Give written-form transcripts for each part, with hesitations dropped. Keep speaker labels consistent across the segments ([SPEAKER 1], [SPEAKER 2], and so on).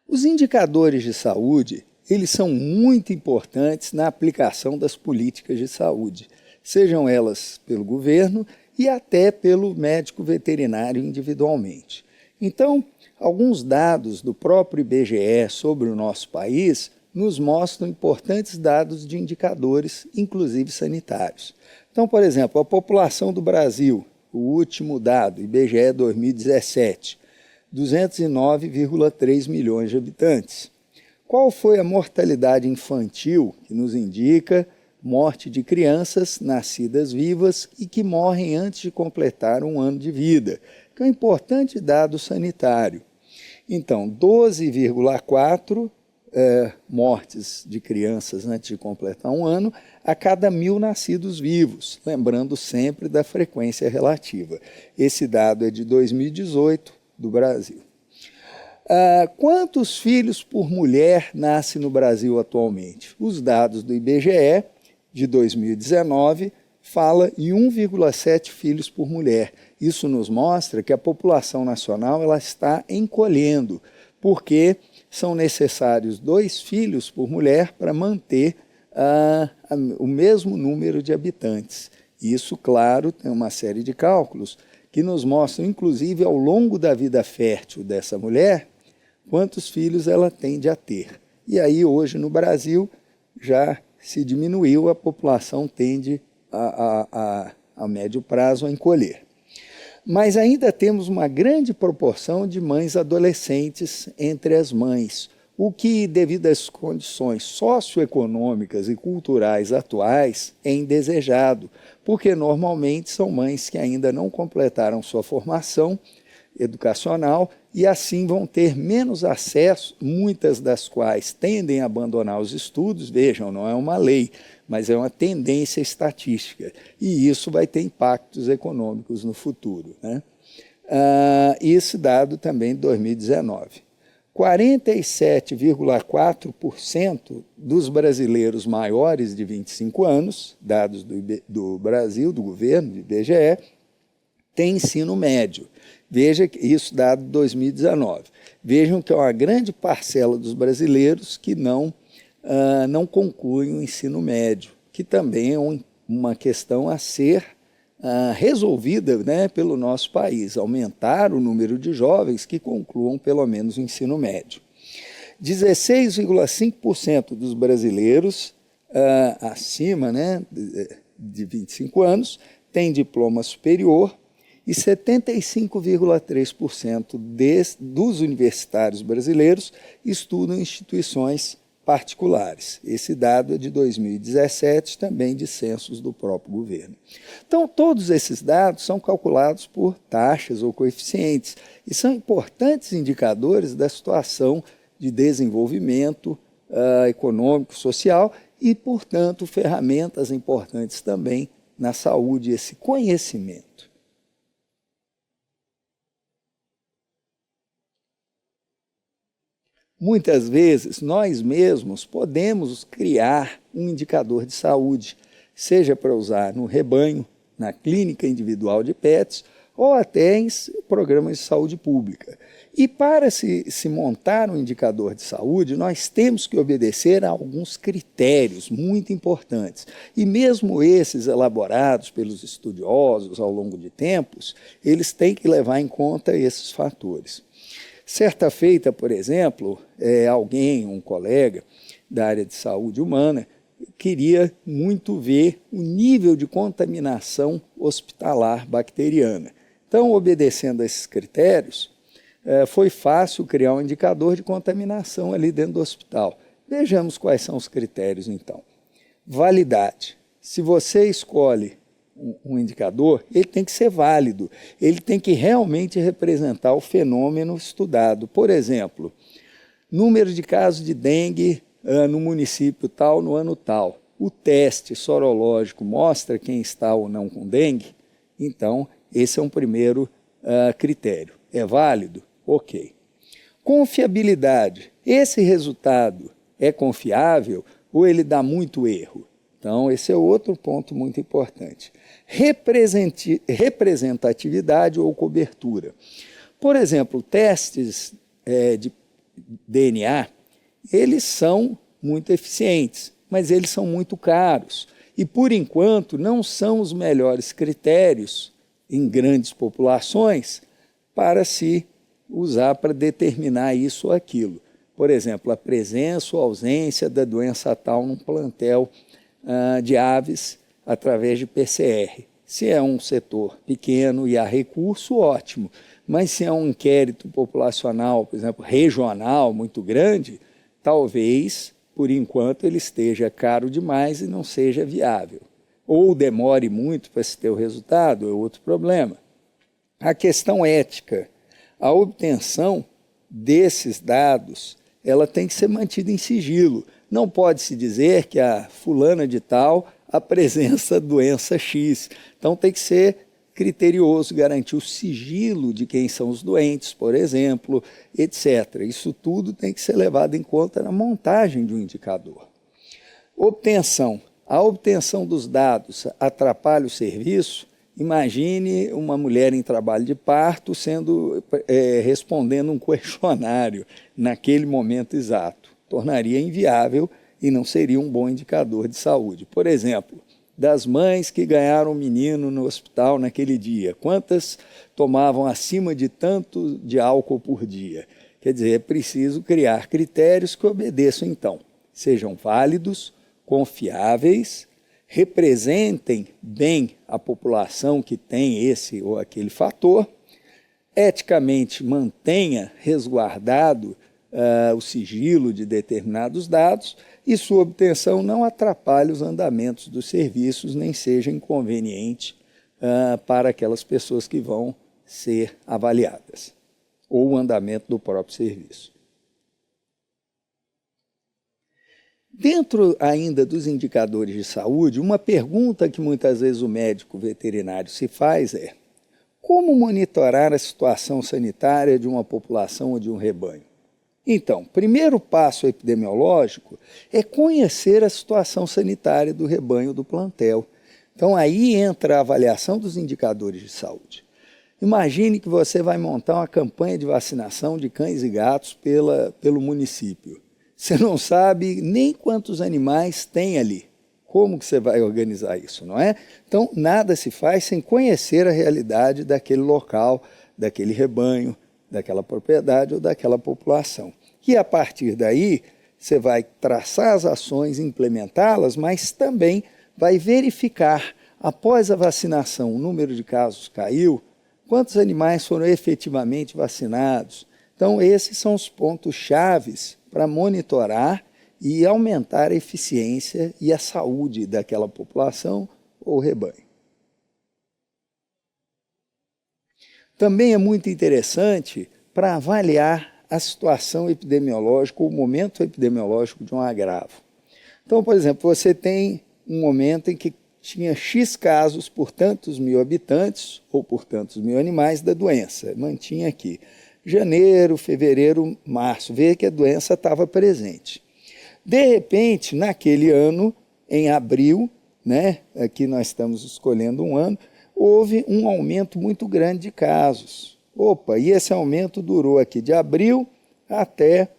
[SPEAKER 1] Os indicadores de saúde, eles são muito importantes na aplicação das políticas de saúde, sejam elas pelo governo e até pelo médico veterinário individualmente. Então, alguns dados do próprio IBGE sobre o nosso país nos mostram importantes dados de indicadores, inclusive sanitários. Então, por exemplo, a população do Brasil, o último dado, IBGE 2017, 209,3 milhões de habitantes. Qual foi a mortalidade infantil, que nos indica morte de crianças nascidas vivas e que morrem antes de completar um ano de vida, que é um importante dado sanitário. Então, 12,4 mortes de crianças antes de completar um ano a cada 1.000 nascidos vivos, lembrando sempre da frequência relativa. Esse dado é de 2018 do Brasil. Quantos filhos por mulher nascem no Brasil atualmente? Os dados do IBGE de 2019 fala em 1,7 filhos por mulher. Isso nos mostra que a população nacional ela está encolhendo, porque são necessários 2 filhos por mulher para manter o mesmo número de habitantes. Isso, claro, tem uma série de cálculos que nos mostram, inclusive, ao longo da vida fértil dessa mulher, quantos filhos ela tende a ter. E aí, hoje, no Brasil, já se diminuiu, a população tende a médio prazo a encolher. Mas ainda temos uma grande proporção de mães adolescentes entre as mães, o que, devido às condições socioeconômicas e culturais atuais, é indesejado, porque normalmente são mães que ainda não completaram sua formação educacional e assim vão ter menos acesso, muitas das quais tendem a abandonar os estudos. Vejam, não é uma lei, mas é uma tendência estatística, e isso vai ter impactos econômicos no futuro, né? Esse dado também de 2019. 47,4% dos brasileiros maiores de 25 anos, dados do Brasil, do governo, do IBGE, têm ensino médio. Veja que isso dado em 2019. Vejam que é uma grande parcela dos brasileiros que não concluem o ensino médio, que também é uma questão a ser resolvida, né, pelo nosso país, aumentar o número de jovens que concluam pelo menos o ensino médio. 16,5% dos brasileiros acima, né, de 25 anos têm diploma superior e 75,3% dos universitários brasileiros estudam em instituições particulares. Esse dado é de 2017, também de censos do próprio governo. Então, todos esses dados são calculados por taxas ou coeficientes e são importantes indicadores da situação de desenvolvimento econômico, social e, portanto, ferramentas importantes também na saúde, esse conhecimento. Muitas vezes, nós mesmos podemos criar um indicador de saúde, seja para usar no rebanho, na clínica individual de pets, ou até em programas de saúde pública. E para se montar um indicador de saúde, nós temos que obedecer a alguns critérios muito importantes. E mesmo esses elaborados pelos estudiosos ao longo de tempos, eles têm que levar em conta esses fatores. Certa feita, por exemplo, um colega da área de saúde humana, queria muito ver o nível de contaminação hospitalar bacteriana. Então, obedecendo a esses critérios, foi fácil criar um indicador de contaminação ali dentro do hospital. Vejamos quais são os critérios, então. Validade. Se você escolhe um indicador, ele tem que ser válido, ele tem que realmente representar o fenômeno estudado. Por exemplo, número de casos de dengue no município tal, no ano tal. O teste sorológico mostra quem está ou não com dengue, então esse é um primeiro critério. É válido? Ok. Confiabilidade. Esse resultado é confiável ou ele dá muito erro? Então, esse é outro ponto muito importante. Representatividade ou cobertura. Por exemplo, testes DNA, eles são muito eficientes, mas eles são muito caros. E, por enquanto, não são os melhores critérios em grandes populações para se usar para determinar isso ou aquilo. Por exemplo, a presença ou ausência da doença tal num plantel de aves através de PCR. Se é um setor pequeno e há recurso, ótimo. Mas se é um inquérito populacional, por exemplo, regional, muito grande, talvez, por enquanto, ele esteja caro demais e não seja viável. Ou demore muito para se ter o resultado, é outro problema. A questão ética, a obtenção desses dados, ela tem que ser mantida em sigilo. Não pode-se dizer que a fulana de tal apresenta doença X. Então tem que ser criterioso, garantir o sigilo de quem são os doentes, por exemplo, etc. Isso tudo tem que ser levado em conta na montagem de um indicador. Obtenção. A obtenção dos dados atrapalha o serviço. Imagine uma mulher em trabalho de parto respondendo um questionário naquele momento exato. Tornaria inviável e não seria um bom indicador de saúde. Por exemplo, das mães que ganharam um menino no hospital naquele dia, quantas tomavam acima de tanto de álcool por dia? Quer dizer, é preciso criar critérios que obedeçam, então, sejam válidos, confiáveis, representem bem a população que tem esse ou aquele fator, eticamente mantenha resguardado o sigilo de determinados dados e sua obtenção não atrapalhe os andamentos dos serviços, nem seja inconveniente para aquelas pessoas que vão ser avaliadas, ou o andamento do próprio serviço. Dentro ainda dos indicadores de saúde, uma pergunta que muitas vezes o médico veterinário se faz é: como monitorar a situação sanitária de uma população ou de um rebanho? Então, primeiro passo epidemiológico é conhecer a situação sanitária do rebanho do plantel. Então, aí entra a avaliação dos indicadores de saúde. Imagine que você vai montar uma campanha de vacinação de cães e gatos pelo município. Você não sabe nem quantos animais tem ali. Como que você vai organizar isso, não é? Então, nada se faz sem conhecer a realidade daquele local, daquele rebanho, daquela propriedade ou daquela população. E a partir daí, você vai traçar as ações, implementá-las, mas também vai verificar, após a vacinação, o número de casos caiu, quantos animais foram efetivamente vacinados. Então, esses são os pontos chaves para monitorar e aumentar a eficiência e a saúde daquela população ou rebanho. Também é muito interessante para avaliar a situação epidemiológica, o momento epidemiológico de um agravo. Então, por exemplo, você tem um momento em que tinha X casos por tantos mil habitantes ou por tantos mil animais da doença, mantinha aqui. Janeiro, fevereiro, março, vê que a doença estava presente. De repente, naquele ano, em abril, aqui nós estamos escolhendo um ano, houve um aumento muito grande de casos. Opa, e esse aumento durou aqui de abril até,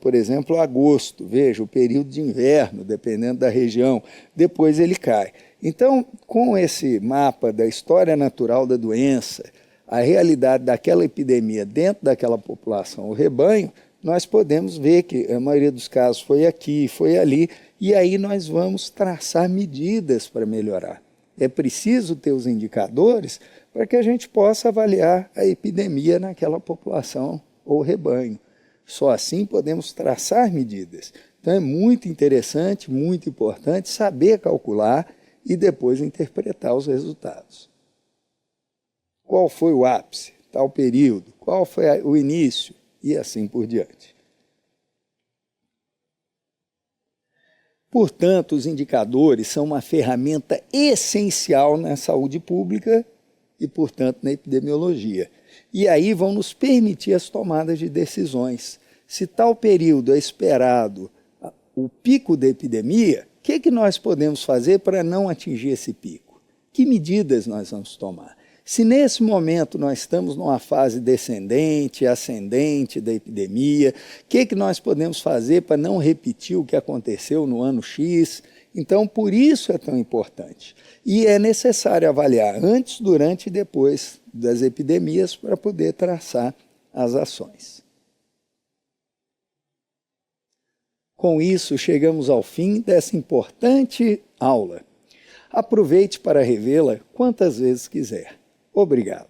[SPEAKER 1] por exemplo, agosto. Veja, o período de inverno, dependendo da região, depois ele cai. Então, com esse mapa da história natural da doença, a realidade daquela epidemia dentro daquela população, o rebanho, nós podemos ver que a maioria dos casos foi aqui, foi ali, e aí nós vamos traçar medidas para melhorar. É preciso ter os indicadores para que a gente possa avaliar a epidemia naquela população ou rebanho. Só assim podemos traçar medidas. Então é muito interessante, muito importante saber calcular e depois interpretar os resultados. Qual foi o ápice, tal período, qual foi o início e assim por diante. Portanto, os indicadores são uma ferramenta essencial na saúde pública e, portanto, na epidemiologia. E aí vão nos permitir as tomadas de decisões. Se tal período é esperado o pico da epidemia, o que nós podemos fazer para não atingir esse pico? Que medidas nós vamos tomar? Se nesse momento nós estamos numa fase descendente, ascendente da epidemia, o que nós podemos fazer para não repetir o que aconteceu no ano X? Então, por isso é tão importante. E é necessário avaliar antes, durante e depois das epidemias para poder traçar as ações. Com isso, chegamos ao fim dessa importante aula. Aproveite para revê-la quantas vezes quiser. Obrigado.